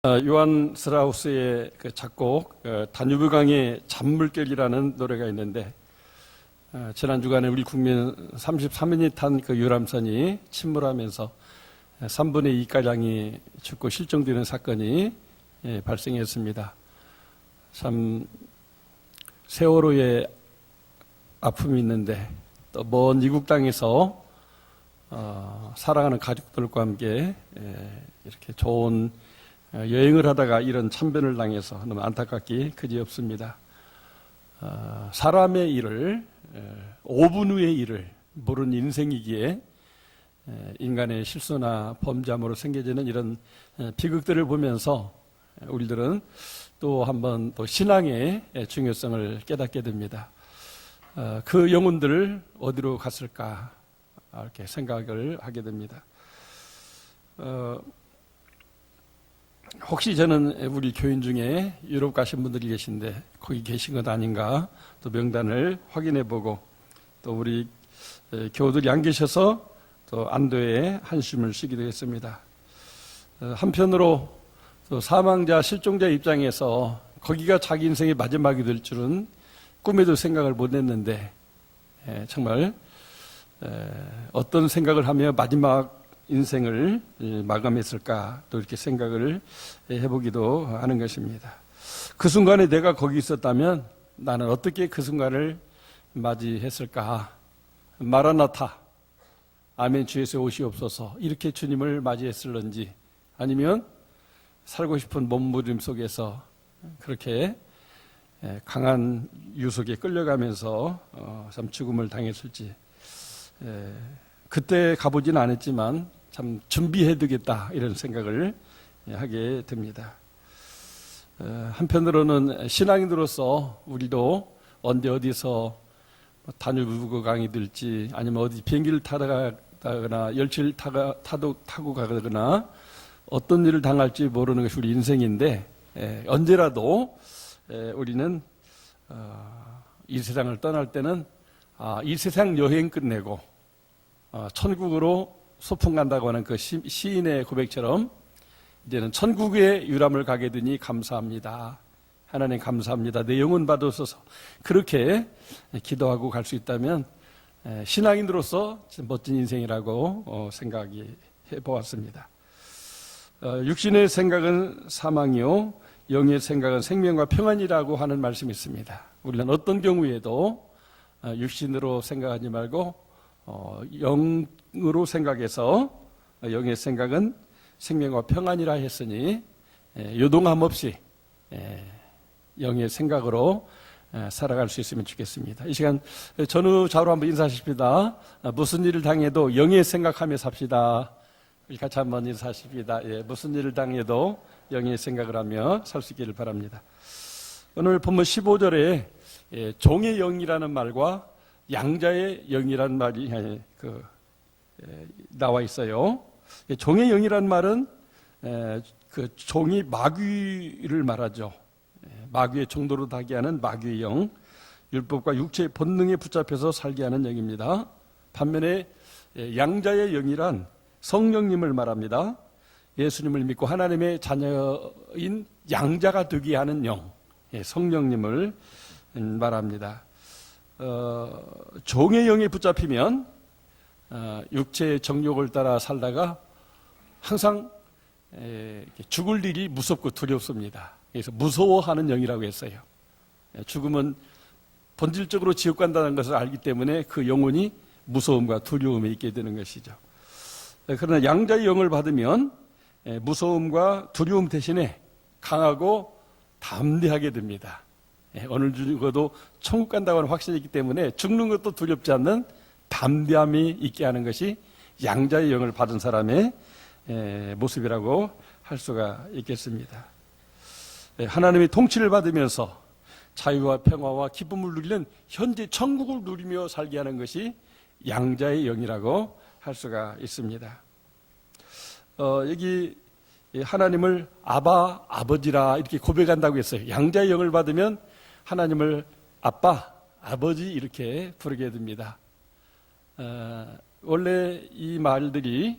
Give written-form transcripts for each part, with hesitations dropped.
요한 스트라우스의 그 작곡 다뉴브강의 잔물결이라는 노래가 있는데, 지난 주간에 우리 국민 33인이 탄 그 유람선이 침몰하면서 3분의 2가량이 죽고 실종되는 사건이 발생했습니다. 참 세월호의 아픔이 있는데, 또 먼 이국 땅에서 사랑하는 가족들과 함께 이렇게 좋은 여행을 하다가 이런 참변을 당해서 너무 안타깝기 그지없습니다. 사람의 일을 5분 후의 일을 모르는 인생이기에 인간의 실수나 범죄함으로 생겨지는 이런 비극들을 보면서 우리들은 또 한번 또 신앙의 중요성을 깨닫게 됩니다. 그 영혼들 어디로 갔을까 이렇게 생각을 하게 됩니다. 혹시 저는 우리 교인 중에 유럽 가신 분들이 계신데 거기 계신 것 아닌가 또 명단을 확인해 보고, 또 우리 교우들이 안 계셔서 또 안도의 한숨을 쉬기도 했습니다. 한편으로 또 사망자 실종자 입장에서 거기가 자기 인생의 마지막이 될 줄은 꿈에도 생각을 못 했는데, 정말 어떤 생각을 하며 마지막 인생을 마감했을까 또 이렇게 생각을 해보기도 하는 것입니다. 그 순간에 내가 거기 있었다면 나는 어떻게 그 순간을 맞이했을까? 마라나타, 아멘 주 예수의 오시옵소서, 이렇게 주님을 맞이했을런지, 아니면 살고 싶은 몸부림 속에서 그렇게 강한 유속에 끌려가면서 참 죽음을 당했을지, 그때 가보진 않았지만 참 준비해두겠다 이런 생각을 하게 됩니다. 한편으로는 신앙인으로서 우리도 언제 어디서 다뉴브강이 될지, 아니면 어디 비행기를 타다거나 열차를 타고 가거나 어떤 일을 당할지 모르는 것이 우리 인생인데, 언제라도 우리는 이 세상을 떠날 때는 이 세상 여행 끝내고 천국으로 소풍 간다고 하는 그 시인의 고백처럼 이제는 천국의 유람을 가게 되니 감사합니다. 하나님 감사합니다. 내 영혼 받으소서. 그렇게 기도하고 갈 수 있다면 신앙인으로서 멋진 인생이라고 생각이 해보았습니다. 육신의 생각은 사망이요 영의 생각은 생명과 평안이라고 하는 말씀이 있습니다. 우리는 어떤 경우에도 육신으로 생각하지 말고 영으로 생각해서 영의 생각은 생명과 평안이라 했으니 요동함 없이 영의 생각으로 살아갈 수 있으면 좋겠습니다. 이 시간 전후 좌우로 한번 인사하십시다. 무슨 일을 당해도 영의 생각하며 삽시다. 같이 한번 인사하십시다. 무슨 일을 당해도 영의 생각을 하며 살 수 있기를 바랍니다. 오늘 본문 15절에 종의 영이라는 말과 양자의 영이라는 말이 나와 있어요. 종의 영이라는 말은 그 종이 마귀를 말하죠. 마귀의 정도로 타게 하는 마귀의 영, 율법과 육체의 본능에 붙잡혀서 살게 하는 영입니다. 반면에 양자의 영이란 성령님을 말합니다. 예수님을 믿고 하나님의 자녀인 양자가 되게 하는 영, 성령님을 말합니다. 종의 영에 붙잡히면 육체의 정욕을 따라 살다가 항상 죽을 일이 무섭고 두렵습니다. 그래서 무서워하는 영이라고 했어요. 죽음은 본질적으로 지옥 간다는 것을 알기 때문에 그 영혼이 무서움과 두려움에 있게 되는 것이죠. 그러나 양자의 영을 받으면 무서움과 두려움 대신에 강하고 담대하게 됩니다. 오늘 죽어도 천국 간다고 하는 확신이 있기 때문에 죽는 것도 두렵지 않는 담대함이 있게 하는 것이 양자의 영을 받은 사람의 모습이라고 할 수가 있겠습니다. 하나님의 통치를 받으면서 자유와 평화와 기쁨을 누리는 현재 천국을 누리며 살게 하는 것이 양자의 영이라고 할 수가 있습니다. 여기 하나님을 아바, 아버지라 이렇게 고백한다고 했어요. 양자의 영을 받으면 하나님을 아빠, 아버지 이렇게 부르게 됩니다. 원래 이 말들이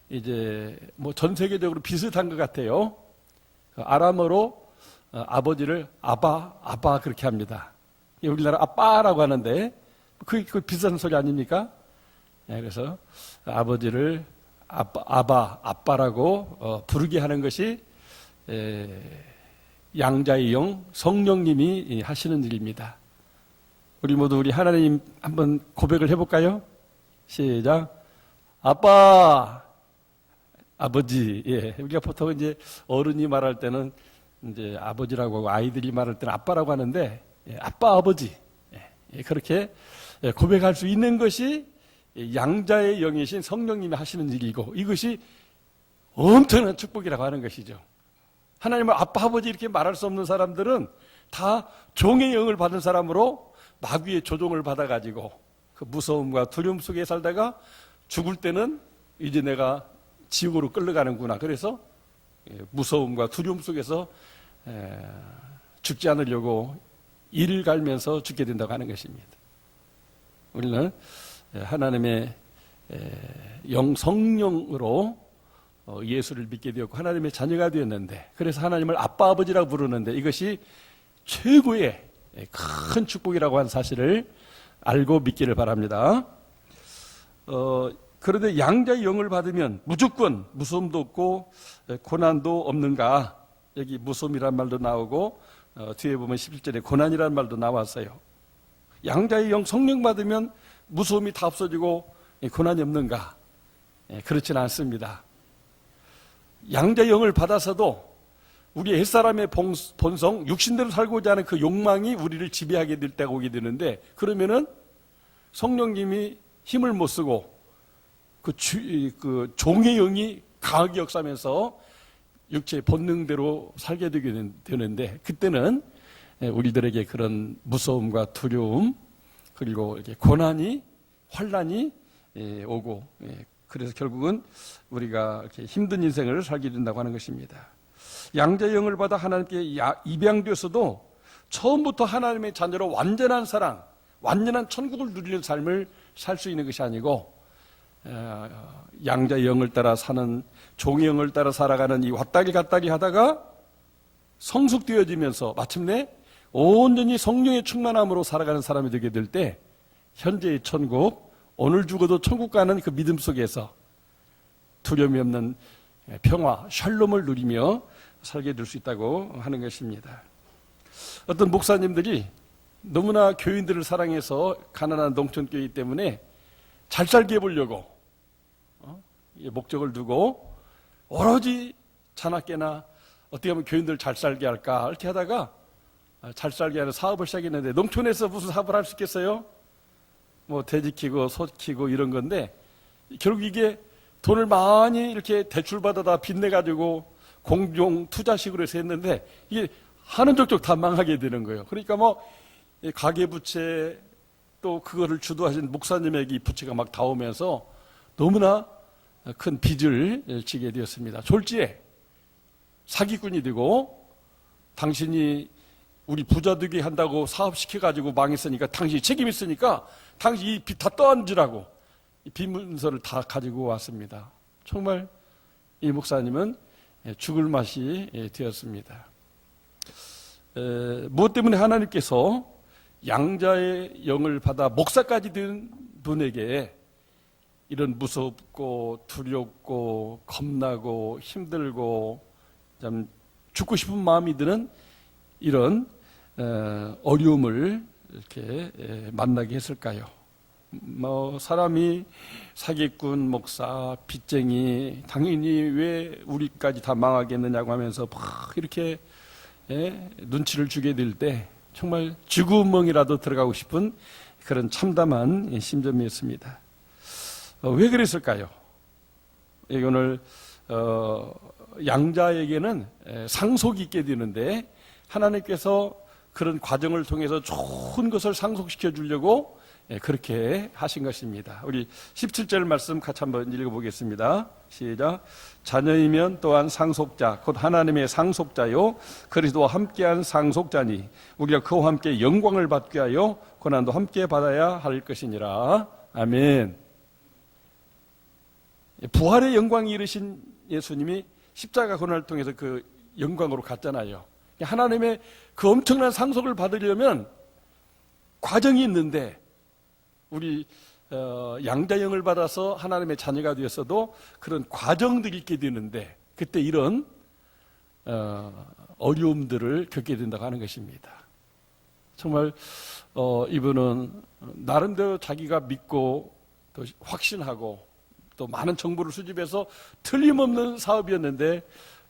이제 뭐 전 세계적으로 비슷한 것 같아요. 아람어로 아버지를 아바 그렇게 합니다. 우리나라 아빠라고 하는데 그 비슷한 소리 아닙니까? 그래서 아버지를 아빠라고 부르게 하는 것이 양자의 영 성령님이 하시는 일입니다. 우리 모두 우리 하나님 한번 고백을 해볼까요? 시작. 아빠, 아버지. 예, 우리가 보통 이제 어른이 말할 때는 이제 아버지라고 하고 아이들이 말할 때는 아빠라고 하는데, 아빠, 아버지. 그렇게 고백할 수 있는 것이 양자의 영이신 성령님이 하시는 일이고, 이것이 엄청난 축복이라고 하는 것이죠. 하나님을 아빠, 아버지 이렇게 말할 수 없는 사람들은 다 종의 영을 받은 사람으로 마귀의 조종을 받아가지고 그 무서움과 두려움 속에 살다가 죽을 때는 이제 내가 지옥으로 끌려가는구나. 그래서 무서움과 두려움 속에서 죽지 않으려고 이를 갈면서 죽게 된다고 하는 것입니다. 우리는 하나님의 성령으로 예수를 믿게 되었고 하나님의 자녀가 되었는데, 그래서 하나님을 아빠 아버지라고 부르는데 이것이 최고의 큰 축복이라고 하는 사실을 알고 믿기를 바랍니다. 그런데 양자의 영을 받으면 무조건 무서움도 없고 고난도 없는가? 여기 무서움이란 말도 나오고 뒤에 보면 11절에 고난이라는 말도 나왔어요. 양자의 영 성령 받으면 무서움이 다 없어지고 고난이 없는가? 그렇지는 않습니다. 양자의 영을 받아서도 우리 옛사람의 본성, 육신대로 살고자 하는 그 욕망이 우리를 지배하게 될 때가 오게 되는데, 그러면은 성령님이 힘을 못 쓰고 그 종의 영이 강하게 역사하면서 육체의 본능대로 살게 되는데, 그때는 우리들에게 그런 무서움과 두려움 그리고 이렇게 고난이 환난이 오고, 그래서 결국은 우리가 이렇게 힘든 인생을 살게 된다고 하는 것입니다. 양자의 영을 받아 하나님께 입양되어서도 처음부터 하나님의 자녀로 완전한 사랑, 완전한 천국을 누리는 삶을 살 수 있는 것이 아니고 양자의 영을 따라 사는, 종의 영을 따라 살아가는 이 왔다리 갔다리 하다가 성숙되어지면서 마침내 온전히 성령의 충만함으로 살아가는 사람이 되게 될 때 현재의 천국, 오늘 죽어도 천국 가는 그 믿음 속에서 두려움이 없는 평화, 샬롬을 누리며 살게 될 수 있다고 하는 것입니다. 어떤 목사님들이 너무나 교인들을 사랑해서 가난한 농촌교회 때문에 잘 살게 해보려고 목적을 두고 오로지 자나깨나 어떻게 하면 교인들 잘 살게 할까 이렇게 하다가 잘 살게 하는 사업을 시작했는데, 농촌에서 무슨 사업을 할 수 있겠어요? 뭐 돼지 키고 소 키고 이런 건데, 결국 이게 돈을 많이 이렇게 대출받아다 빚내가지고 공동 투자식으로 해서 했는데 이게 하는 족족 다 망하게 되는 거예요. 그러니까 뭐 가계부채 또 그거를 주도하신 목사님에게 이 부채가 막 다 오면서 너무나 큰 빚을 지게 되었습니다. 졸지에 사기꾼이 되고, 당신이 우리 부자 되게 한다고 사업시켜가지고 망했으니까 당신이 책임 있으니까 당신 이 빚 다 떠안으라고 이 빚 문서를 다 가지고 왔습니다. 정말 이 목사님은 죽을 맛이 되었습니다. 무엇 때문에 하나님께서 양자의 영을 받아 목사까지 된 분에게 이런 무섭고 두렵고 겁나고 힘들고 참 죽고 싶은 마음이 드는 이런 어려움을 이렇게 만나게 했을까요? 뭐 사람이 사기꾼, 목사, 빚쟁이, 당연히 왜 우리까지 다 망하겠느냐고 하면서 막 이렇게 눈치를 주게 될 때 정말 쥐구멍이라도 들어가고 싶은 그런 참담한 심정이었습니다. 왜 그랬을까요? 오늘 양자에게는 상속이 있게 되는데 하나님께서 그런 과정을 통해서 좋은 것을 상속시켜 주려고 그렇게 하신 것입니다. 우리 17절 말씀 같이 한번 읽어보겠습니다. 시작. 자녀이면 또한 상속자 곧 하나님의 상속자요 그리스도와 함께한 상속자니 우리가 그와 함께 영광을 받게 하여 고난도 함께 받아야 할 것이니라. 아멘. 부활의 영광이 이르신 예수님이 십자가 고난을 통해서 그 영광으로 갔잖아요. 하나님의 그 엄청난 상속을 받으려면 과정이 있는데 우리 양자영을 받아서 하나님의 자녀가 되었어도 그런 과정들이 있게 되는데 그때 이런 어려움들을 겪게 된다고 하는 것입니다. 정말 이분은 나름대로 자기가 믿고 또 확신하고 또 많은 정보를 수집해서 틀림없는 사업이었는데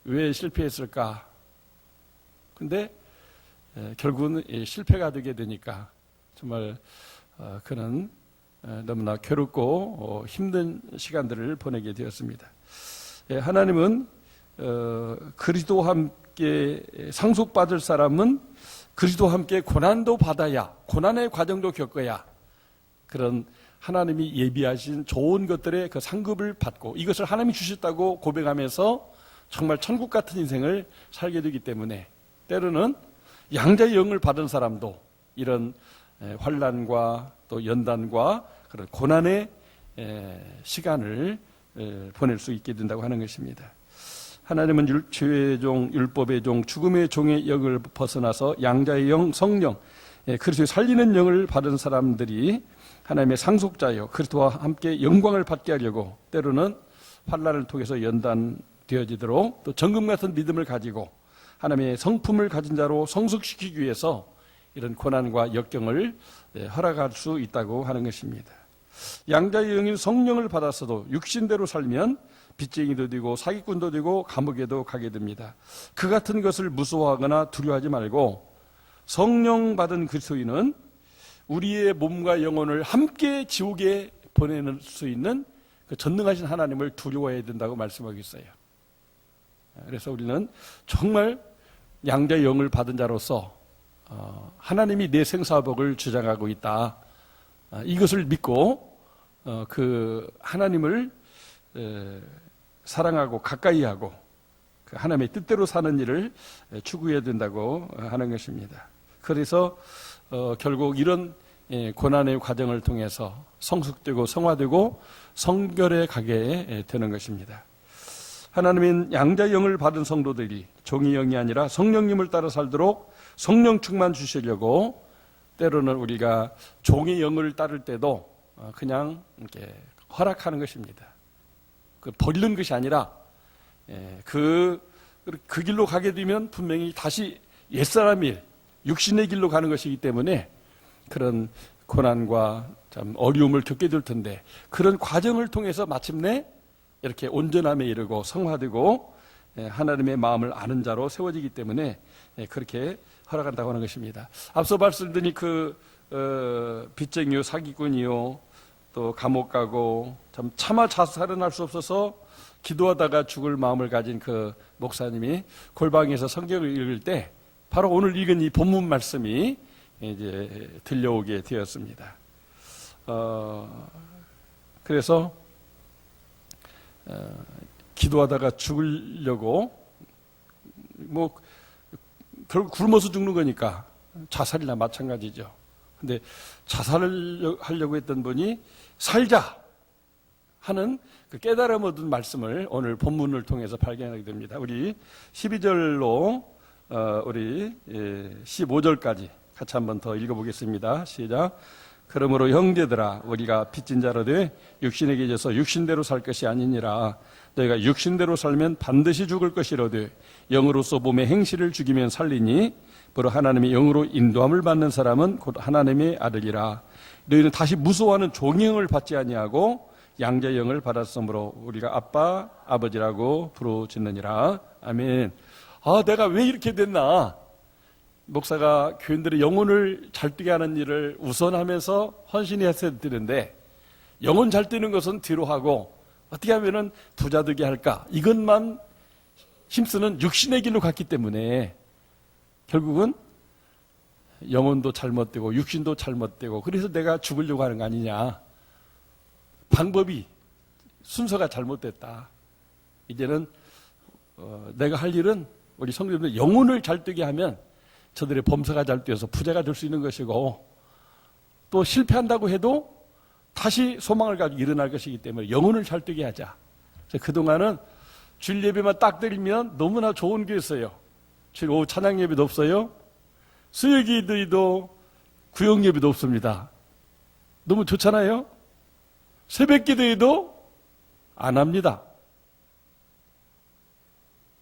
왜 실패했을까? 근데 결국은 실패가 되게 되니까 정말 그는 너무나 괴롭고 힘든 시간들을 보내게 되었습니다. 하나님은 그리스도와 함께 상속받을 사람은 그리스도와 함께 고난도 받아야, 고난의 과정도 겪어야 그런 하나님이 예비하신 좋은 것들의 그 상급을 받고 이것을 하나님이 주셨다고 고백하면서 정말 천국 같은 인생을 살게 되기 때문에 때로는 양자의 영을 받은 사람도 이런 환난과 또 연단과 그런 고난의 시간을 보낼 수 있게 된다고 하는 것입니다. 하나님은 죄의 종, 율법의 종, 죽음의 종의 영을 벗어나서 양자의 영, 성령, 그리스도의 살리는 영을 받은 사람들이 하나님의 상속자요 그리스도와 함께 영광을 받게 하려고 때로는 환난을 통해서 연단되어지도록 또 정금 같은 믿음을 가지고 하나님의 성품을 가진 자로 성숙시키기 위해서 이런 고난과 역경을 허락할 수 있다고 하는 것입니다. 양자의 영인 성령을 받았어도 육신대로 살면 빚쟁이도 되고 사기꾼도 되고 감옥에도 가게 됩니다. 그 같은 것을 무서워하거나 두려워하지 말고 성령 받은 그리스도인은 우리의 몸과 영혼을 함께 지옥에 보내는 수 있는 그 전능하신 하나님을 두려워해야 된다고 말씀하고 있어요. 그래서 우리는 정말 양자의 영을 받은 자로서 하나님이 내 생사복을 주장하고 있다. 이것을 믿고 그 하나님을 사랑하고 가까이 하고 그 하나님의 뜻대로 사는 일을 추구해야 된다고 하는 것입니다. 그래서 결국 이런 고난의 과정을 통해서 성숙되고 성화되고 성결에 가게 되는 것입니다. 하나님은 양자의 영을 받은 성도들이 종의 영이 아니라 성령님을 따라 살도록 성령 충만 주시려고 때로는 우리가 종의 영을 따를 때도 그냥 이렇게 허락하는 것입니다. 버리는 것이 아니라 그 길로 가게 되면 분명히 다시 옛사람의 육신의 길로 가는 것이기 때문에 그런 고난과 참 어려움을 겪게 될 텐데 그런 과정을 통해서 마침내 이렇게 온전함에 이르고 성화되고 하나님의 마음을 아는 자로 세워지기 때문에 그렇게 허락한다고 하는 것입니다. 앞서 말씀드린 그 빚쟁이요 사기꾼이요 또 감옥 가고 참 차마 자살은 할 수 없어서 기도하다가 죽을 마음을 가진 그 목사님이 골방에서 성경을 읽을 때 바로 오늘 읽은 이 본문 말씀이 이제 들려오게 되었습니다. 그래서 기도하다가 죽으려고 뭐 결국 굶어서 죽는 거니까 자살이나 마찬가지죠. 근데 자살을 하려고 했던 분이 살자 하는 그 깨달음 얻은 말씀을 오늘 본문을 통해서 발견하게 됩니다. 우리 12절로 우리 15절까지 같이 한번 더 읽어보겠습니다. 시작. 그러므로 형제들아 우리가 빚진 자로 돼 육신에게 져서 육신대로 살 것이 아니니라. 너희가 육신대로 살면 반드시 죽을 것이로되 영으로서 몸의 행실을 죽이면 살리니 바로 하나님의 영으로 인도함을 받는 사람은 곧 하나님의 아들이라. 너희는 다시 무서워하는 종영을 받지 아니하고 양자의 영을 받았으므로 우리가 아빠 아버지라고 부르짖느니라. 아멘. 내가 왜 이렇게 됐나? 목사가 교인들의 영혼을 잘 뛰게 하는 일을 우선하면서 헌신해서 드는데 영혼 잘 뛰는 것은 뒤로 하고 어떻게 하면은 부자 되게 할까? 이것만 힘쓰는 육신의 길로 갔기 때문에 결국은 영혼도 잘못되고 육신도 잘못되고 그래서 내가 죽으려고 하는 거 아니냐. 방법이 순서가 잘못됐다. 이제는 내가 할 일은 우리 성도님들 영혼을 잘 뛰게 하면 저들의 범사가 잘 뛰어서 부자가 될 수 있는 것이고 또 실패한다고 해도 다시 소망을 가지고 일어날 것이기 때문에 영혼을 잘 뛰게 하자. 그동안은 주일 예배만 딱 드리면 너무나 좋은 게 있어요. 주일 오후 찬양 예배도 없어요. 수요 기도도 구역 예배도 없습니다. 너무 좋잖아요. 새벽 기도에도 안 합니다.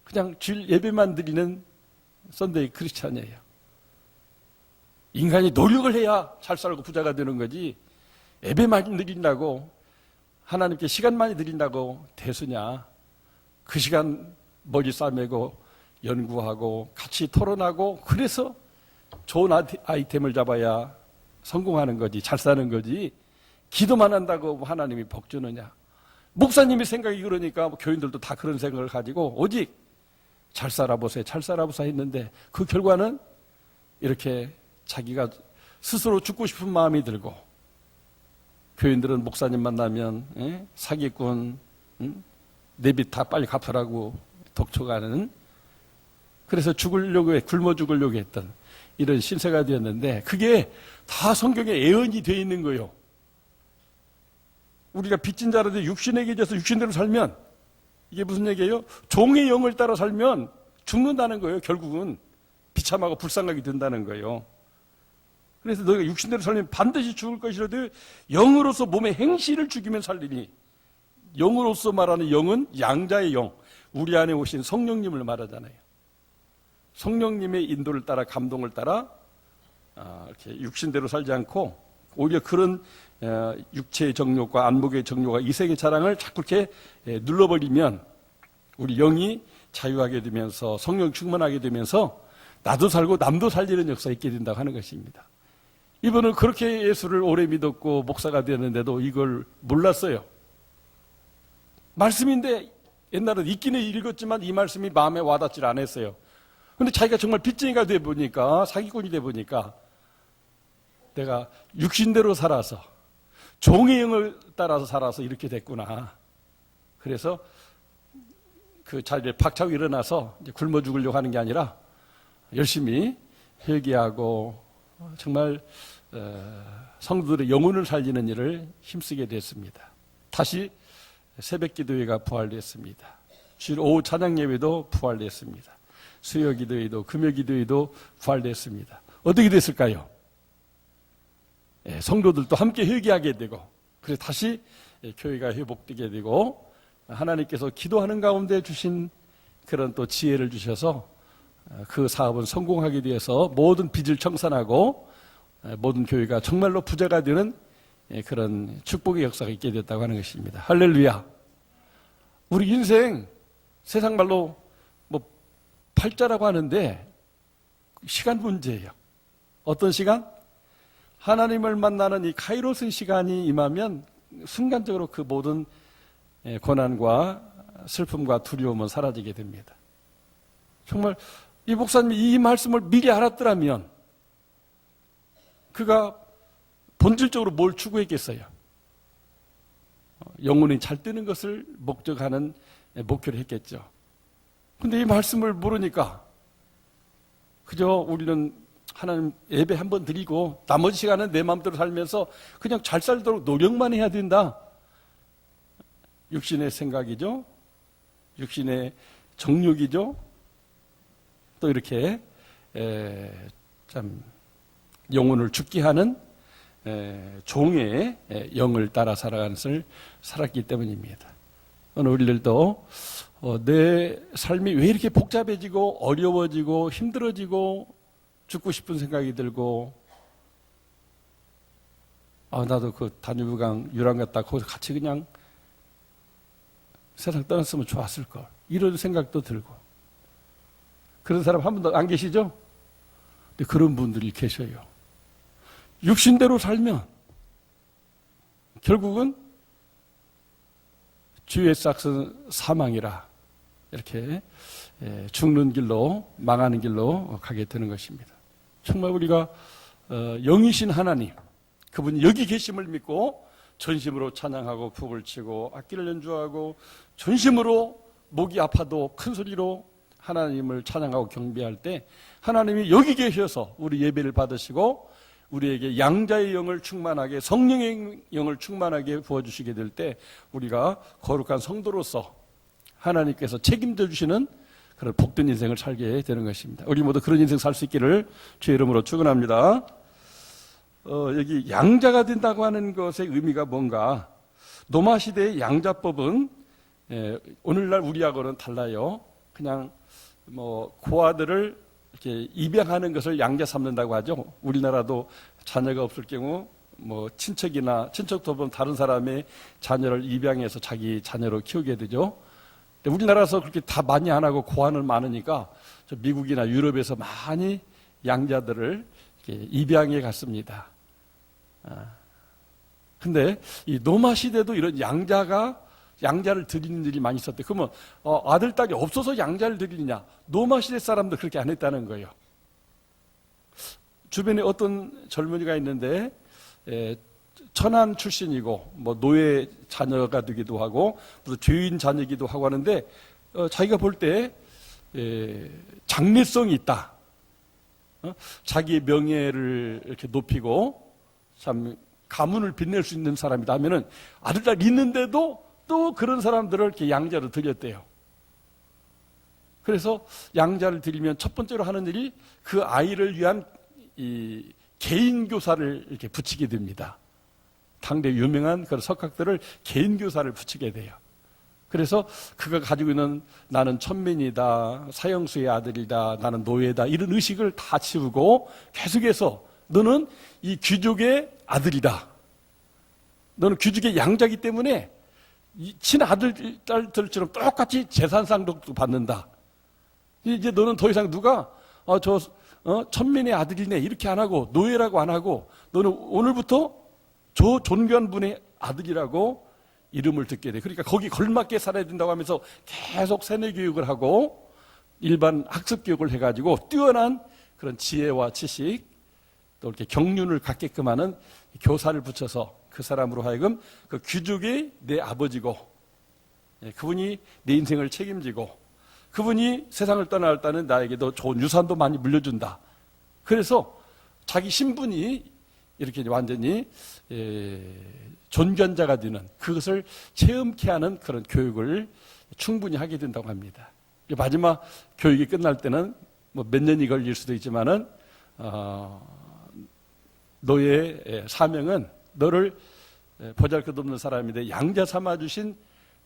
그냥 주일 예배만 드리는 썬데이 크리스찬이에요. 인간이 노력을 해야 잘 살고 부자가 되는 거지, 예배만 드린다고, 하나님께 시간 많이 드린다고 대수냐. 그 시간 머리 싸매고 연구하고 같이 토론하고, 그래서 좋은 아이템을 잡아야 성공하는 거지, 잘 사는 거지, 기도만 한다고 하나님이 복 주느냐. 목사님이 생각이 그러니까 교인들도 다 그런 생각을 가지고 오직 잘 살아보세요, 잘 살아보세요 했는데, 그 결과는 이렇게 자기가 스스로 죽고 싶은 마음이 들고, 교인들은 목사님 만나면 사기꾼, 내 빚 다 빨리 갚으라고 독촉하는, 그래서 굶어 죽으려고 했던 이런 신세가 되었는데, 그게 다 성경에 예언이 되어 있는 거예요. 우리가 빚진 자라도 육신에게 져서 육신대로 살면, 이게 무슨 얘기예요? 종의 영을 따라 살면 죽는다는 거예요. 결국은 비참하고 불쌍하게 된다는 거예요. 그래서 너희가 육신대로 살면 반드시 죽을 것이라도 영으로서 몸의 행실을 죽이면 살리니, 영으로서 말하는 영은 양자의 영, 우리 안에 오신 성령님을 말하잖아요. 성령님의 인도를 따라, 감동을 따라 이렇게 육신대로 살지 않고, 오히려 그런 육체의 정욕과 안목의 정욕과 이색의 자랑을 자꾸 이렇게 눌러버리면 우리 영이 자유하게 되면서 성령 충만하게 되면서 나도 살고 남도 살리는 역사가 있게 된다고 하는 것입니다. 이분은 그렇게 예수를 오래 믿었고 목사가 되었는데도 이걸 몰랐어요. 말씀인데 옛날에 있기는 읽었지만 이 말씀이 마음에 와닿질 않았어요. 그런데 자기가 정말 빚쟁이가 돼 보니까, 사기꾼이 돼 보니까, 내가 육신대로 살아서 종의 영을 따라서 살아서 이렇게 됐구나. 그래서 그 자리에 박차고 일어나서 이제 굶어 죽으려고 하는 게 아니라 열심히 회개하고 정말 성도들의 영혼을 살리는 일을 힘쓰게 됐습니다. 다시 새벽 기도회가 부활됐습니다. 주일 오후 찬양 예배도 부활됐습니다. 수요 기도회도 금요 기도회도 부활됐습니다. 어떻게 됐을까요? 성도들도 함께 회개하게 되고, 그래서 다시 교회가 회복되게 되고, 하나님께서 기도하는 가운데 주신 그런 또 지혜를 주셔서 그 사업은 성공하게 되어서 모든 빚을 청산하고 모든 교회가 정말로 부자가 되는 그런 축복의 역사가 있게 됐다고 하는 것입니다. 할렐루야. 우리 인생, 세상 말로 뭐 팔자라고 하는데 시간 문제예요. 어떤 시간? 하나님을 만나는 이 카이로스 시간이 임하면 순간적으로 그 모든 고난과 슬픔과 두려움은 사라지게 됩니다. 정말 이 목사님이 이 말씀을 미리 알았더라면 그가 본질적으로 뭘 추구했겠어요? 영혼이 잘 뜨는 것을 목적하는 목표를 했겠죠. 근데 이 말씀을 모르니까 그저 우리는 하나님 예배 한번 드리고 나머지 시간은 내 마음대로 살면서 그냥 잘 살도록 노력만 해야 된다. 육신의 생각이죠. 육신의 정욕이죠. 또 이렇게 참 영혼을 죽게 하는 종의 영을 따라 살아가는 것을 살았기 때문입니다. 오늘 우리들도 내 삶이 왜 이렇게 복잡해지고 어려워지고 힘들어지고 죽고 싶은 생각이 들고, 나도 그 다뉴브강 유람 갔다 거기서 같이 그냥 세상 떠났으면 좋았을 걸, 이런 생각도 들고. 그런 사람 한 분도 안 계시죠? 근데 그런 분들이 계셔요. 육신대로 살면 결국은 주의 싹은 사망이라, 이렇게 죽는 길로, 망하는 길로 가게 되는 것입니다. 정말 우리가 영이신 하나님, 그분이 여기 계심을 믿고 전심으로 찬양하고 푹을 치고 악기를 연주하고 전심으로 목이 아파도 큰 소리로 하나님을 찬양하고 경배할 때 하나님이 여기 계셔서 우리 예배를 받으시고 우리에게 양자의 영을 충만하게, 성령의 영을 충만하게 부어주시게 될 때 우리가 거룩한 성도로서 하나님께서 책임져 주시는 그런 복된 인생을 살게 되는 것입니다. 우리 모두 그런 인생 살 수 있기를 주의 이름으로 축원합니다. 여기 양자가 된다고 하는 것의 의미가 뭔가? 노마 시대의 양자법은 오늘날 우리하고는 달라요. 그냥 뭐 고아들을 이렇게 입양하는 것을 양자 삼는다고 하죠. 우리나라도 자녀가 없을 경우 뭐 친척이나 친척도 보면 다른 사람의 자녀를 입양해서 자기 자녀로 키우게 되죠. 우리나라에서 그렇게 다 많이 안 하고 고아는 많으니까 미국이나 유럽에서 많이 양자들을 입양해 갔습니다. 근데 이 노마 시대도 이런 양자를 드리는 일이 많이 있었대. 그러면 아들, 딸이 없어서 양자를 드리느냐? 노마 시대 사람들 그렇게 안 했다는 거예요. 주변에 어떤 젊은이가 있는데 천한 출신이고 뭐 노예 자녀가 되기도 하고 무슨 죄인 자녀이기도 하고 하는데 자기가 볼 때 장래성이 있다. 자기의 명예를 이렇게 높이고 참 가문을 빛낼 수 있는 사람이다 하면은 아들, 딸 있는데도 또 그런 사람들을 이렇게 양자로 드렸대요. 그래서 양자를 드리면 첫 번째로 하는 일이 그 아이를 위한 이 개인교사를 이렇게 붙이게 됩니다. 당대 유명한 그런 석학들을 개인교사를 붙이게 돼요. 그래서 그가 가지고 있는 나는 천민이다, 사형수의 아들이다, 나는 노예다 이런 의식을 다 치우고 계속해서 너는 이 귀족의 아들이다. 너는 귀족의 양자이기 때문에 친아들, 딸들처럼 똑같이 재산상속도 받는다. 이제 너는 더 이상 누가 천민의 아들이네 이렇게 안 하고 노예라고 안 하고 너는 오늘부터 저 존귀한 분의 아들이라고 이름을 듣게 돼. 그러니까 거기 걸맞게 살아야 된다고 하면서 계속 세뇌 교육을 하고 일반 학습 교육을 해가지고 뛰어난 그런 지혜와 지식 또 이렇게 경륜을 갖게끔 하는 교사를 붙여서 그 사람으로 하여금 그 귀족이 내 아버지고 그분이 내 인생을 책임지고 그분이 세상을 떠날 때는 나에게도 좋은 유산도 많이 물려준다. 그래서 자기 신분이 이렇게 완전히 존귀한 자가 되는 그것을 체험케 하는 그런 교육을 충분히 하게 된다고 합니다. 마지막 교육이 끝날 때는 뭐 몇 년이 걸릴 수도 있지만은 너의 사명은 너를 보잘것없는 사람인데 양자 삼아주신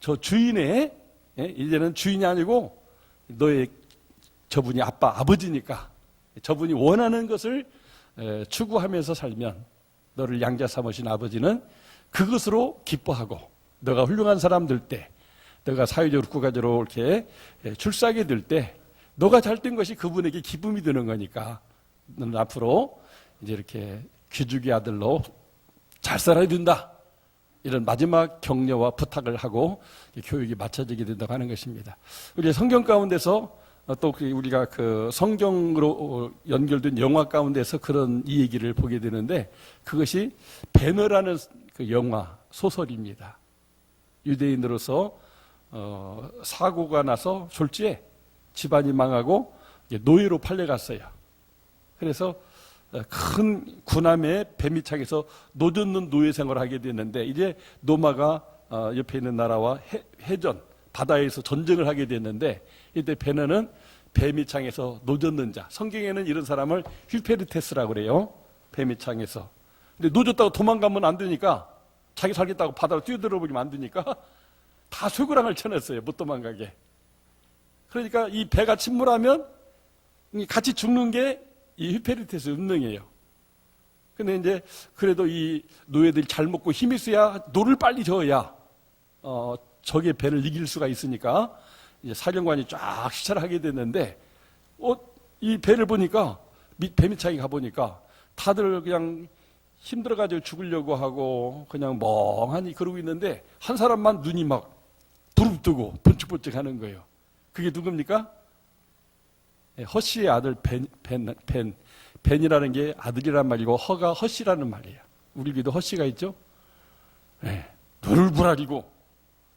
저 주인의 이제는 주인이 아니고 너의 저분이 아버지니까 저분이 원하는 것을 추구하면서 살면 너를 양자 삼으신 아버지는 그것으로 기뻐하고 너가 훌륭한 사람 될 때 너가 사회적으로 국가적으로 이렇게 출세하게 될 때 너가 잘된 것이 그분에게 기쁨이 되는 거니까 너는 앞으로 이제 이렇게 귀족의 아들로 잘 살아야 된다. 이런 마지막 격려와 부탁을 하고 교육이 맞춰지게 된다고 하는 것입니다. 우리 성경 가운데서 또 우리가 그 성경으로 연결된 영화 가운데서 그런 이 얘기를 보게 되는데 그것이 배너라는 그 영화 소설입니다. 유대인으로서 사고가 나서 졸지에 집안이 망하고 노예로 팔려갔어요. 그래서 큰 군함의 배미창에서 노젓는 노예 생활을 하게 됐는데 이제 노마가 옆에 있는 나라와 해전 바다에서 전쟁을 하게 됐는데 이때 베너는 배미창에서 노젓는 자, 성경에는 이런 사람을 휴페르테스라고 그래요. 배미창에서. 근데 노젓다고 도망가면 안 되니까 자기 살겠다고 바다로 뛰어들어 버리면 안 되니까 다 쇠고랑을 쳐냈어요. 못 도망가게. 그러니까 이 배가 침몰하면 같이 죽는 게 이 휴페르테스 운명이에요. 근데 이제 그래도 이 노예들이 잘 먹고 힘이 있어야 노를 빨리 저어야 적의 배를 이길 수가 있으니까 이제 사령관이 쫙 시찰을 하게 됐는데 이 배를 보니까 배미창에 가보니까 다들 그냥 힘들어가지고 죽으려고 하고 그냥 멍하니 그러고 있는데 한 사람만 눈이 막 부릅뜨고 번쩍번쩍 하는 거예요. 그게 누굽니까? 허씨의 아들 벤이라는 게 아들이란 말이고 허가 허씨라는 말이에요. 우리에게도 허씨가 있죠? 노를 부라리고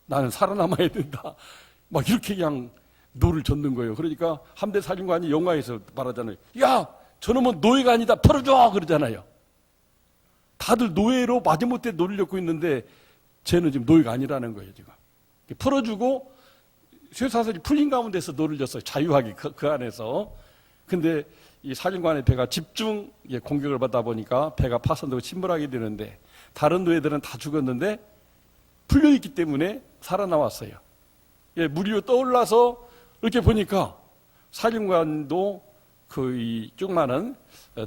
나는 살아남아야 된다. 막 이렇게 그냥 노를 젓는 거예요. 그러니까 함대 사령관이 영화에서 말하잖아요. 야, 저놈은 노예가 아니다. 풀어줘! 그러잖아요. 다들 노예로 마지못해 노를 젓고 있는데 쟤는 지금 노예가 아니라는 거예요. 지금 풀어주고 쇠사슬이 풀린 가운데서 노를 졌어요. 자유하게 그 안에서. 근데 이 사령관의 배가 집중 공격을 받다 보니까 배가 파손되고 침몰하게 되는데 다른 노예들은 다 죽었는데 풀려있기 때문에 살아나왔어요. 예, 물 위로 떠올라서 이렇게 보니까 사령관도 그 이 조그마한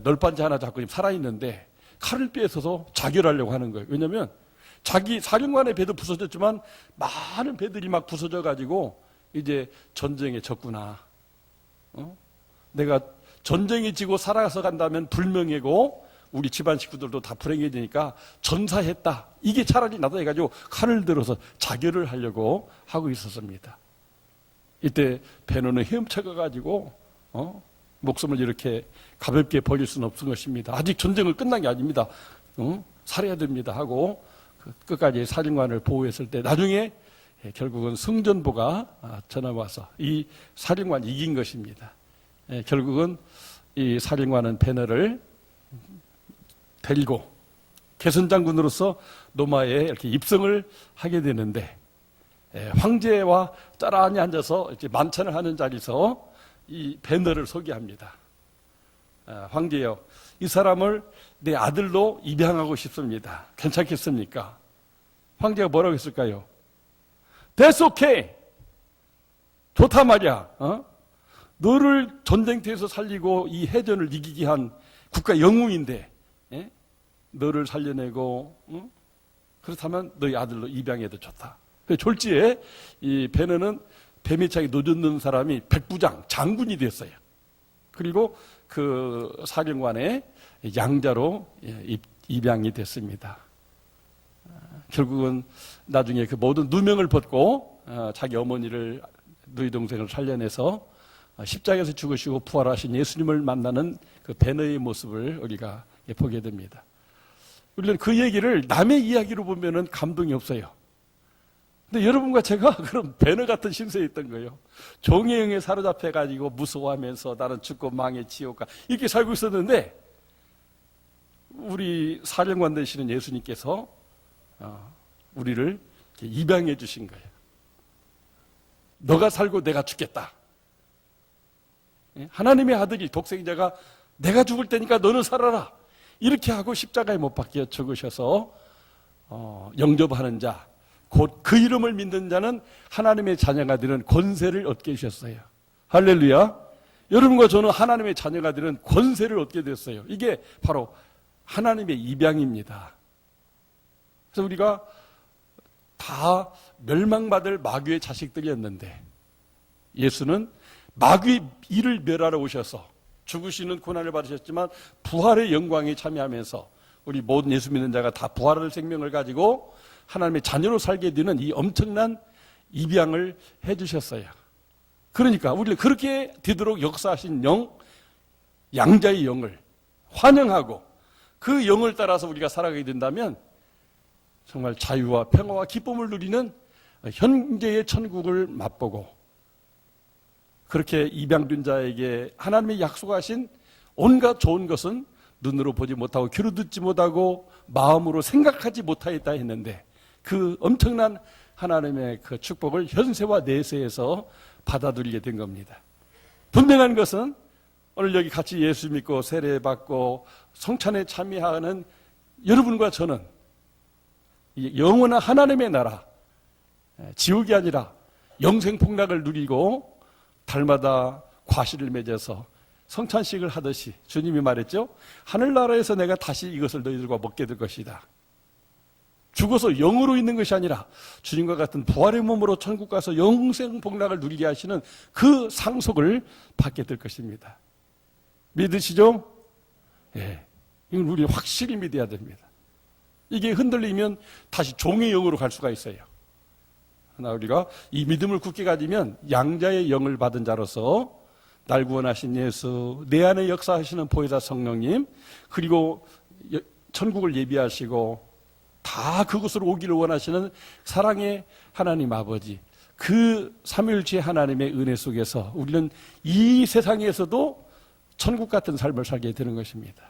널빤지 하나 잡고 살아있는데 칼을 빼서서 자결하려고 하는 거예요. 왜냐하면 자기 사령관의 배도 부서졌지만 많은 배들이 막 부서져 가지고 이제 전쟁에 졌구나. 내가 전쟁이 지고 살아서 간다면 불명예고 우리 집안 식구들도 다 불행해지니까 전사했다. 이게 차라리 나도 해가지고 칼을 들어서 자결을 하려고 하고 있었습니다. 이때 베노는 헤엄쳐 가지고 목숨을 이렇게 가볍게 버릴 수는 없는 것입니다. 아직 전쟁은 끝난 게 아닙니다. 살아야 됩니다 하고 끝까지 사령관을 보호했을 때 나중에 결국은 승전보가 전화 와서 이 사령관이 이긴 것입니다. 결국은 이 사령관은 베너를 데리고 개선장군으로서 로마에 이렇게 입성을 하게 되는데 황제와 짜란히 앉아서 이렇게 만찬을 하는 자리에서 이 베너를 소개합니다. 황제여, 이 사람을 내 아들로 입양하고 싶습니다. 괜찮겠습니까? 황제가 뭐라고 했을까요? That's okay. 좋다 말이야. 너를 전쟁터에서 살리고 이 해전을 이기게 한 국가 영웅인데 너를 살려내고 그렇다면 너희 아들로 입양해도 좋다. 졸지에 이 베너는 배매차게 노젓는 사람이 백부장, 장군이 됐어요. 그리고 그 사령관의 양자로 입양이 됐습니다. 결국은 나중에 그 모든 누명을 벗고 자기 어머니를 너희 동생을 살려내서 십자가에서 죽으시고 부활하신 예수님을 만나는 그 베너의 모습을 우리가 보게 됩니다. 우리는 그 얘기를 남의 이야기로 보면은 감동이 없어요. 근데 여러분과 제가 그런 베너 같은 신세에 있던 거예요. 종의 영에 사로잡혀가지고 무서워하면서 나는 죽고 망해 지옥가 이렇게 살고 있었는데 우리 사령관 되시는 예수님께서 우리를 입양해 주신 거예요. 너가 살고 내가 죽겠다. 하나님의 아들이 독생자가 내가 죽을 테니까 너는 살아라. 이렇게 하고 십자가에 못 박혀 죽으셔서 영접하는 자, 곧 그 이름을 믿는 자는 하나님의 자녀가 되는 권세를 얻게 하셨어요. 할렐루야. 여러분과 저는 하나님의 자녀가 되는 권세를 얻게 됐어요. 이게 바로 하나님의 입양입니다. 그래서 우리가 다 멸망받을 마귀의 자식들이었는데 예수는 마귀의 일을 멸하러 오셔서 죽으시는 고난을 받으셨지만 부활의 영광에 참여하면서 우리 모든 예수 믿는 자가 다 부활의 생명을 가지고 하나님의 자녀로 살게 되는 이 엄청난 입양을 해주셨어요. 그러니까 우리를 그렇게 되도록 역사하신 영, 양자의 영을 환영하고 그 영을 따라서 우리가 살아가게 된다면 정말 자유와 평화와 기쁨을 누리는 현재의 천국을 맛보고 그렇게 입양된 자에게 하나님이 약속하신 온갖 좋은 것은 눈으로 보지 못하고 귀로 듣지 못하고 마음으로 생각하지 못하였다 했는데 그 엄청난 하나님의 그 축복을 현세와 내세에서 받아들이게 된 겁니다. 분명한 것은 오늘 여기 같이 예수 믿고 세례받고 성찬에 참여하는 여러분과 저는 영원한 하나님의 나라, 지옥이 아니라 영생폭락을 누리고 달마다 과실을 맺어서 성찬식을 하듯이 주님이 말했죠. 하늘나라에서 내가 다시 이것을 너희들과 먹게 될 것이다. 죽어서 영으로 있는 것이 아니라 주님과 같은 부활의 몸으로 천국 가서 영생복락을 누리게 하시는 그 상속을 받게 될 것입니다. 믿으시죠? 예, 이건 우리 확실히 믿어야 됩니다. 이게 흔들리면 다시 종의 영으로 갈 수가 있어요. 그러나 우리가 이 믿음을 굳게 가지면 양자의 영을 받은 자로서 날 구원하신 예수, 내 안에 역사하시는 보혜사 성령님, 그리고 천국을 예비하시고 다 그곳으로 오기를 원하시는 사랑의 하나님 아버지, 그 삼위일체 하나님의 은혜 속에서 우리는 이 세상에서도 천국 같은 삶을 살게 되는 것입니다.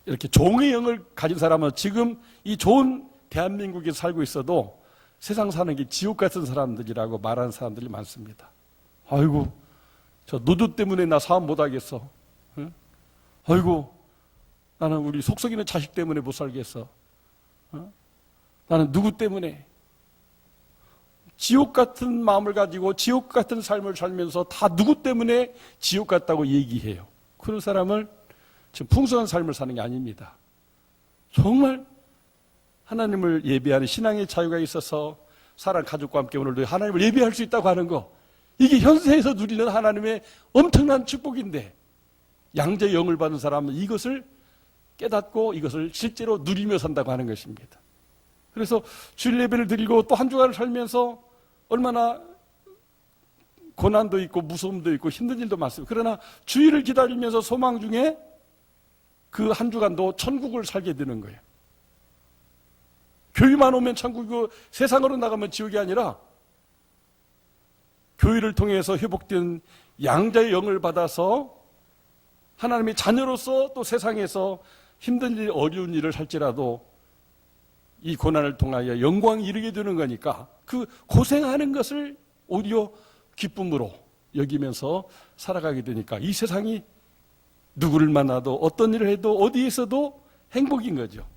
이렇게 종의 영을 가진 사람은 지금 이 좋은 대한민국에 살고 있어도 세상 사는 게 지옥 같은 사람들이라고 말하는 사람들이 많습니다. 아이고, 저 노조 때문에 나 사업 못 하겠어. 응? 아이고, 나는 우리 속썩이는 자식 때문에 못 살겠어. 나는 누구 때문에. 지옥 같은 마음을 가지고 지옥 같은 삶을 살면서 다 누구 때문에 지옥 같다고 얘기해요. 그런 사람을 지금 풍성한 삶을 사는 게 아닙니다. 정말 하나님을 예배하는 신앙의 자유가 있어서 사랑 가족과 함께 오늘도 하나님을 예배할 수 있다고 하는 거, 이게 현세에서 누리는 하나님의 엄청난 축복인데, 양자의 영을 받은 사람은 이것을 깨닫고 이것을 실제로 누리며 산다고 하는 것입니다. 그래서 주일 예배를 드리고 또 한 주간을 살면서 얼마나 고난도 있고 무서움도 있고 힘든 일도 많습니다. 그러나 주일을 기다리면서 소망 중에 그 한 주간도 천국을 살게 되는 거예요. 교회만 오면 천국이고 세상으로 나가면 지옥이 아니라 교회를 통해서 회복된 양자의 영을 받아서 하나님의 자녀로서 또 세상에서 힘든 일, 어려운 일을 할지라도 이 고난을 통하여 영광이 이르게 되는 거니까 그 고생하는 것을 오히려 기쁨으로 여기면서 살아가게 되니까 이 세상이 누구를 만나도 어떤 일을 해도 어디에서도 행복인 거죠.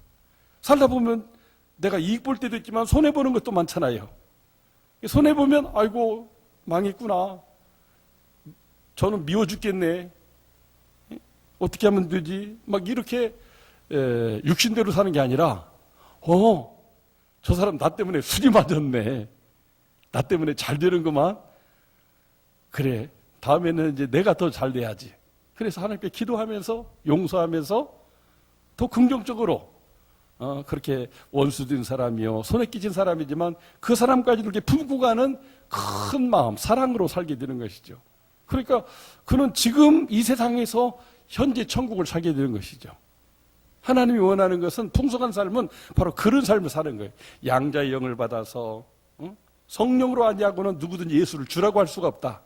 살다 보면 내가 이익 볼 때도 있지만 손해보는 것도 많잖아요. 손해보면 아이고 망했구나. 저는 미워 죽겠네. 어떻게 하면 되지? 막 이렇게 육신대로 사는 게 아니라 저 사람 나 때문에 수리 맞았네. 나 때문에 잘 되는구만. 그래, 다음에는 이제 내가 더 잘 돼야지. 그래서 하나님께 기도하면서 용서하면서 더 긍정적으로 그렇게 원수된 사람이요 손에 끼친 사람이지만 그 사람까지도 이렇게 품고 가는 큰 마음, 사랑으로 살게 되는 것이죠. 그러니까 그는 지금 이 세상에서 현재 천국을 살게 되는 것이죠. 하나님이 원하는 것은 풍성한 삶은 바로 그런 삶을 사는 거예요. 양자의 영을 받아서 성령으로 아니하고는 누구든지 예수를 주라고 할 수가 없다.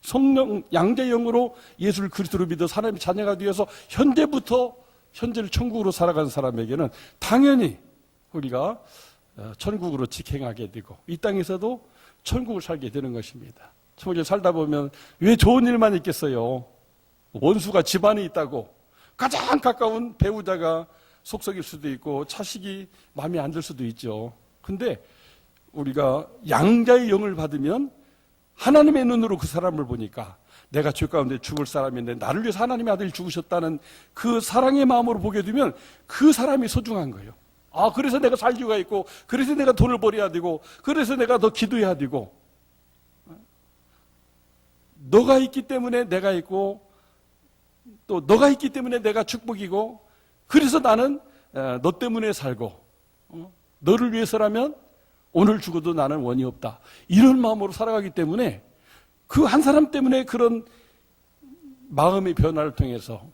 성령, 양자의 영으로 예수를 그리스도로 믿어 하나님의 자녀가 되어서 현재부터 현재를 천국으로 살아가는 사람에게는 당연히 우리가 천국으로 직행하게 되고 이 땅에서도 천국을 살게 되는 것입니다. 천국에 살다 보면 왜 좋은 일만 있겠어요? 원수가 집안에 있다고 가장 가까운 배우자가 속썩일 수도 있고 자식이 마음에 안 들 수도 있죠. 근데 우리가 양자의 영을 받으면 하나님의 눈으로 그 사람을 보니까 내가 죄 가운데 죽을 사람인데 나를 위해서 하나님의 아들이 죽으셨다는 그 사랑의 마음으로 보게 되면 그 사람이 소중한 거예요. 아, 그래서 내가 살 이유가 있고, 그래서 내가 돈을 벌어야 되고, 그래서 내가 더 기도해야 되고, 너가 있기 때문에 내가 있고, 또 너가 있기 때문에 내가 축복이고, 그래서 나는 너 때문에 살고, 너를 위해서라면 오늘 죽어도 나는 원이 없다. 이런 마음으로 살아가기 때문에 그 한 사람 때문에 그런 마음의 변화를 통해서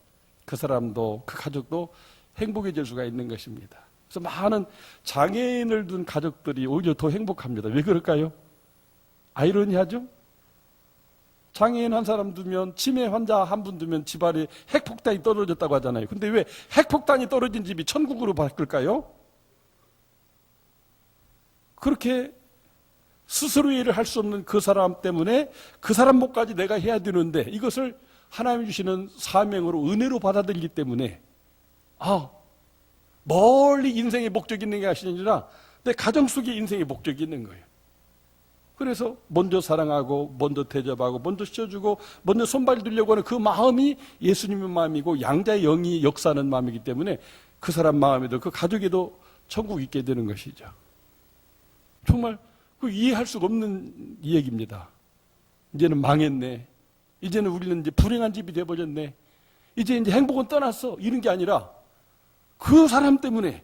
그 사람도 그 가족도 행복해질 수가 있는 것입니다. 그래서 많은 장애인을 둔 가족들이 오히려 더 행복합니다. 왜 그럴까요? 아이러니하죠? 장애인 한 사람 두면, 치매 환자 한 분 두면 집안에 핵폭탄이 떨어졌다고 하잖아요. 근데 왜 핵폭탄이 떨어진 집이 천국으로 바뀔까요? 그렇게 스스로 일을 할 수 없는 그 사람 때문에 그 사람 몫까지 내가 해야 되는데 이것을 하나님이 주시는 사명으로 은혜로 받아들이기 때문에 멀리 인생의 목적이 있는 게 아니라 내 가정 속에 인생의 목적이 있는 거예요. 그래서 먼저 사랑하고 먼저 대접하고 먼저 씌워주고 먼저 손발 들려고 하는 그 마음이 예수님의 마음이고 양자의 영이 역사하는 마음이기 때문에 그 사람 마음에도 그 가족에도 천국이 있게 되는 것이죠. 정말 그 이해할 수가 없는 얘기입니다. 이제는 망했네. 이제는 우리는 이제 불행한 집이 돼버렸네. 이제 행복은 떠났어. 이런 게 아니라 그 사람 때문에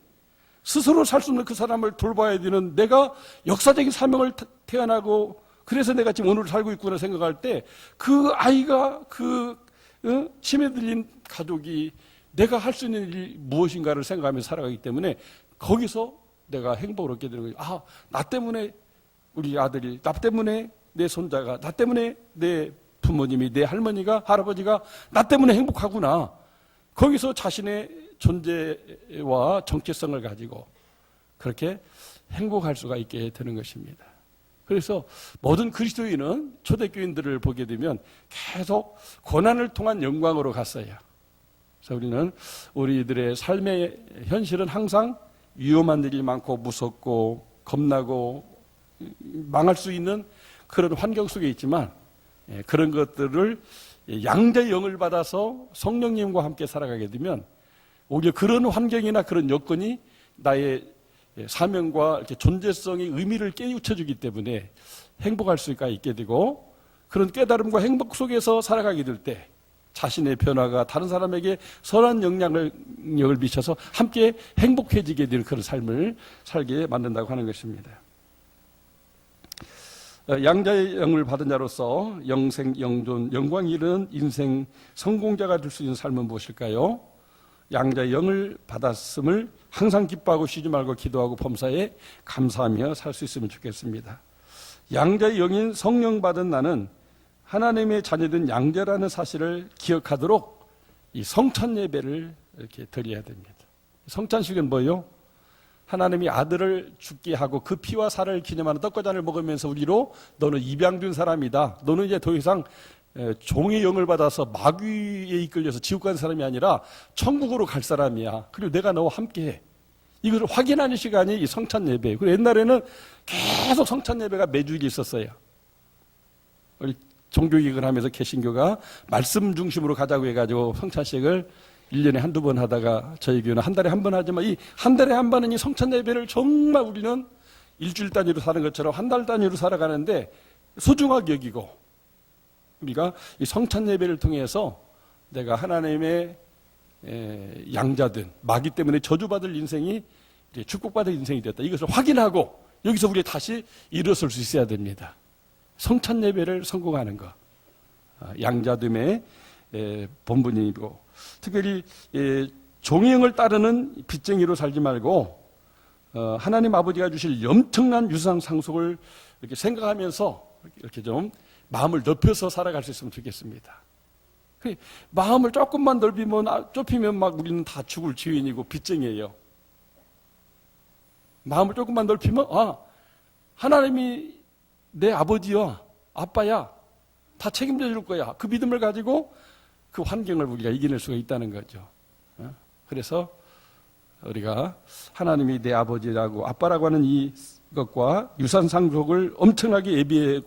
스스로 살 수 없는 그 사람을 돌봐야 되는 내가 역사적인 사명을 태어나고 그래서 내가 지금 오늘 살고 있구나 생각할 때 그 아이가 치매 들린 가족이 내가 할 수 있는 일이 무엇인가를 생각하며 살아가기 때문에 거기서 내가 행복을 얻게 되는 거죠. 나 때문에 우리 아들이, 나 때문에 내 손자가, 나 때문에 내 부모님이, 내 할머니가, 할아버지가 나 때문에 행복하구나. 거기서 자신의 존재와 정체성을 가지고 그렇게 행복할 수가 있게 되는 것입니다. 그래서 모든 그리스도인은 초대교인들을 보게 되면 계속 고난을 통한 영광으로 갔어요. 그래서 우리는 우리들의 삶의 현실은 항상 위험한 일이 많고 무섭고 겁나고 망할 수 있는 그런 환경 속에 있지만, 그런 것들을 양자의 영을 받아서 성령님과 함께 살아가게 되면 오히려 그런 환경이나 그런 여건이 나의 사명과 이렇게 존재성의 의미를 깨우쳐주기 때문에 행복할 수가 있게 되고, 그런 깨달음과 행복 속에서 살아가게 될 때 자신의 변화가 다른 사람에게 선한 영향을 미쳐서 함께 행복해지게 되는 그런 삶을 살게 만든다고 하는 것입니다. 양자의 영을 받은 자로서 영생, 영존, 영광이 이르는 인생 성공자가 될 수 있는 삶은 무엇일까요? 양자의 영을 받았음을 항상 기뻐하고 쉬지 말고 기도하고 범사에 감사하며 살 수 있으면 좋겠습니다. 양자의 영인 성령 받은 나는 하나님의 자녀된 양자라는 사실을 기억하도록 이 성찬 예배를 이렇게 드려야 됩니다. 성찬식은 뭐예요? 하나님이 아들을 죽게 하고 그 피와 살을 기념하는 떡과 잔을 먹으면서 우리로 너는 입양된 사람이다. 너는 이제 더 이상 종의 영을 받아서 마귀에 이끌려서 지옥 간 사람이 아니라 천국으로 갈 사람이야. 그리고 내가 너와 함께해. 이것을 확인하는 시간이 이 성찬 예배예요. 그리고 옛날에는 계속 성찬 예배가 매주일 있었어요. 우리 종교개혁을 하면서 개신교가 말씀 중심으로 가자고 해가지고 성찬식을 1년에 한두 번 하다가 저희 교회는 한 달에 한 번 하지만 이 한 달에 한 번은 이 성찬 예배를 정말 우리는 일주일 단위로 사는 것처럼 한 달 단위로 살아가는데 소중하게 여기고, 우리가 이 성찬 예배를 통해서 내가 하나님의 양자든 마귀 때문에 저주받을 인생이 축복받을 인생이 됐다. 이것을 확인하고 여기서 우리 다시 일어설 수 있어야 됩니다. 성찬 예배를 성공하는 것, 양자됨의 본분이고, 특별히 종의 영을 따르는 빚쟁이로 살지 말고 하나님 아버지가 주실 엄청난 유상 상속을 이렇게 생각하면서 이렇게 좀 마음을 넓혀서 살아갈 수 있으면 좋겠습니다. 마음을 조금만 좁히면 막 우리는 다 죽을 죄인이고 빚쟁이에요. 마음을 조금만 넓히면 하나님이 내 아버지야, 아빠야, 다 책임져 줄 거야. 그 믿음을 가지고 그 환경을 우리가 이겨낼 수가 있다는 거죠. 그래서 우리가 하나님이 내 아버지라고 아빠라고 하는 이것과 유산 상속을 엄청나게 예비해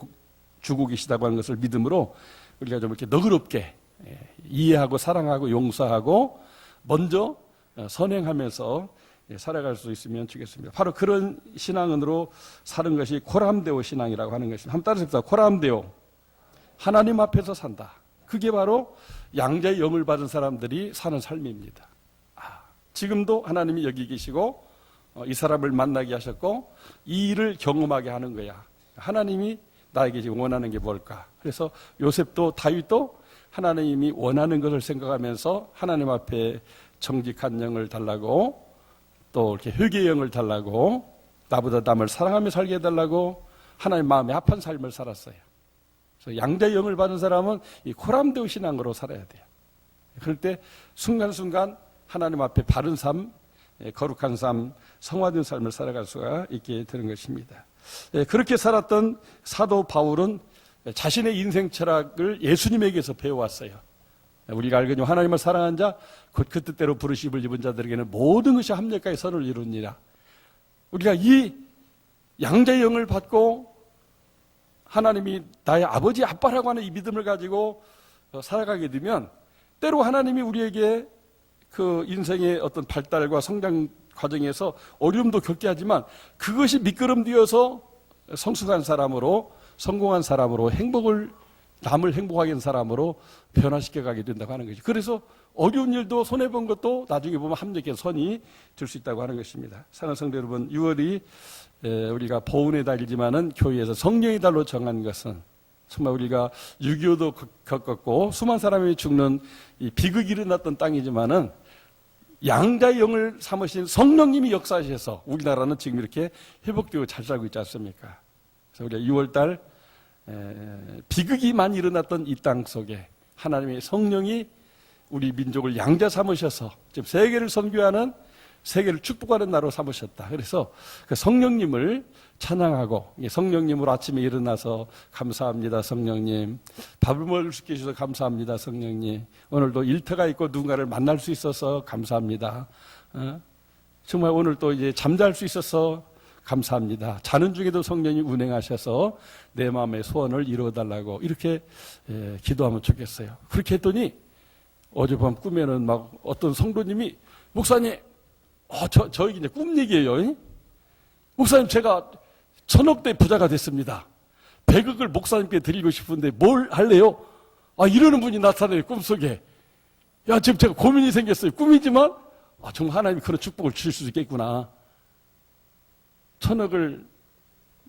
주고 계시다고 하는 것을 믿음으로 우리가 좀 이렇게 너그럽게 이해하고 사랑하고 용서하고 먼저 선행하면서 살아갈 수 있으면 좋겠습니다. 바로 그런 신앙으로 사는 것이 코람데오 신앙이라고 하는 것입니다. 한번 따라서 해봅시다. 코람데오, 하나님 앞에서 산다. 그게 바로 양자의 영을 받은 사람들이 사는 삶입니다. 지금도 하나님이 여기 계시고 이 사람을 만나게 하셨고 이 일을 경험하게 하는 거야. 하나님이 나에게 지금 원하는 게 뭘까? 그래서 요셉도 다윗도 하나님이 원하는 것을 생각하면서 하나님 앞에 정직한 영을 달라고, 또 이렇게 회개의 영을 달라고, 나보다 남을 사랑하며 살게 해달라고 하나님 마음에 합한 삶을 살았어요. 그래서 양자의 영을 받은 사람은 이 코람데오 신앙으로 살아야 돼요. 그럴 때 순간순간 하나님 앞에 바른 삶, 거룩한 삶, 성화된 삶을 살아갈 수가 있게 되는 것입니다. 그렇게 살았던 사도 바울은 자신의 인생 철학을 예수님에게서 배워왔어요. 우리가 알거든요. 하나님을 사랑한 자, 곧 그 뜻대로 부르심을 입은 자들에게는 모든 것이 합력하여 선을 이루니라. 우리가 이 양자의 영을 받고 하나님이 나의 아버지, 아빠라고 하는 이 믿음을 가지고 살아가게 되면 때로 하나님이 우리에게 그 인생의 어떤 발달과 성장 과정에서 어려움도 겪게 하지만 그것이 미끄럼되어서 성숙한 사람으로, 성공한 사람으로, 남을 행복하게 한 사람으로 변화시켜 가게 된다고 하는 거죠. 그래서 어려운 일도 손해본 것도 나중에 보면 합력의 선이 될 수 있다고 하는 것입니다. 사랑하는 성도 여러분, 6월이 우리가 보훈의 달이지만은 교회에서 성령의 달로 정한 것은 정말 우리가 6.25도 겪었고 수많은 사람이 죽는 이 비극이 일어났던 땅이지만은 양자의 영을 삼으신 성령님이 역사하셔서 우리나라는 지금 이렇게 회복되고 잘 살고 있지 않습니까? 그래서 우리가 6월달 비극이 많이 일어났던 이 땅 속에 하나님의 성령이 우리 민족을 양자 삼으셔서 지금 세계를 선교하는 세계를 축복하는 나로 삼으셨다. 그래서 그 성령님을 찬양하고, 성령님으로 아침에 일어나서 감사합니다 성령님, 밥을 먹을 수 있게 해주셔서 감사합니다 성령님, 오늘도 일터가 있고 누군가를 만날 수 있어서 감사합니다. 정말 오늘 또 이제 잠잘 수 있어서 감사합니다. 자는 중에도 성령이 운행하셔서 내 마음의 소원을 이루어달라고 이렇게 기도하면 좋겠어요. 그렇게 했더니 어젯밤 꿈에는 막 어떤 성도님이, 목사님, 저 이제 꿈 얘기예요. 목사님, 제가 1000억대 부자가 됐습니다. 100억을 목사님께 드리고 싶은데 뭘 할래요? 이러는 분이 나타나요, 꿈속에. 지금 제가 고민이 생겼어요. 꿈이지만, 정말 하나님이 그런 축복을 주실 수 있겠구나. 1000억을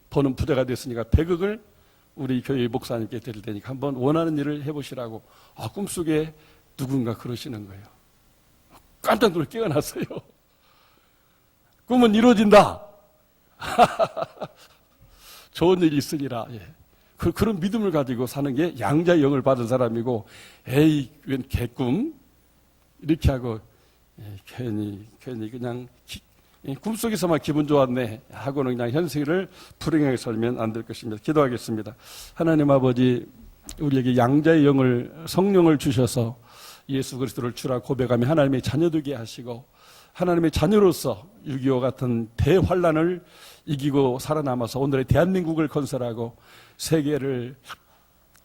버는 부자가 됐으니까 100억을 우리 교회 목사님께 드릴 테니까 한번 원하는 일을 해보시라고. 꿈속에 누군가 그러시는 거예요. 깜짝 놀라 깨어났어요. 꿈은 이루어진다. 좋은 일이 있으리라. 그런 믿음을 가지고 사는 게 양자의 영을 받은 사람이고, 에이, 웬 개꿈? 이렇게 하고, 괜히 그냥 꿈속에서만 기분 좋았네 하고는 그냥 현세를 불행하게 살면 안 될 것입니다. 기도하겠습니다. 하나님 아버지, 우리에게 양자의 영을, 성령을 주셔서 예수 그리스도를 주라 고백하며 하나님의 자녀 되게 하시고, 하나님의 자녀로서 6.25 같은 대환란을 이기고 살아남아서 오늘의 대한민국을 건설하고 세계를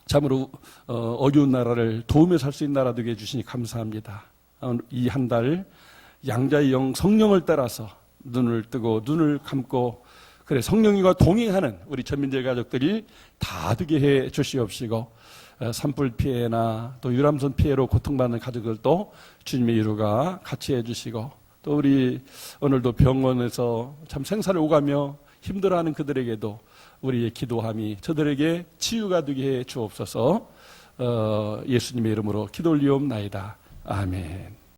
참으로 어려운 나라를 도우며 살 수 있는 나라 되게 해주시니 감사합니다. 이 한 달 양자의 영 성령을 따라서 눈을 뜨고 눈을 감고, 그래 성령님과 동행하는 우리 전민들 가족들이 다 되게 해 주시옵시고, 산불 피해나 또 유람선 피해로 고통받는 가족들도 주님의 이루가 같이 해주시고, 또 우리 오늘도 병원에서 참 생사를 오가며 힘들어하는 그들에게도 우리의 기도함이 저들에게 치유가 되게 해 주옵소서. 예수님의 이름으로 기도 올리옵나이다. 아멘.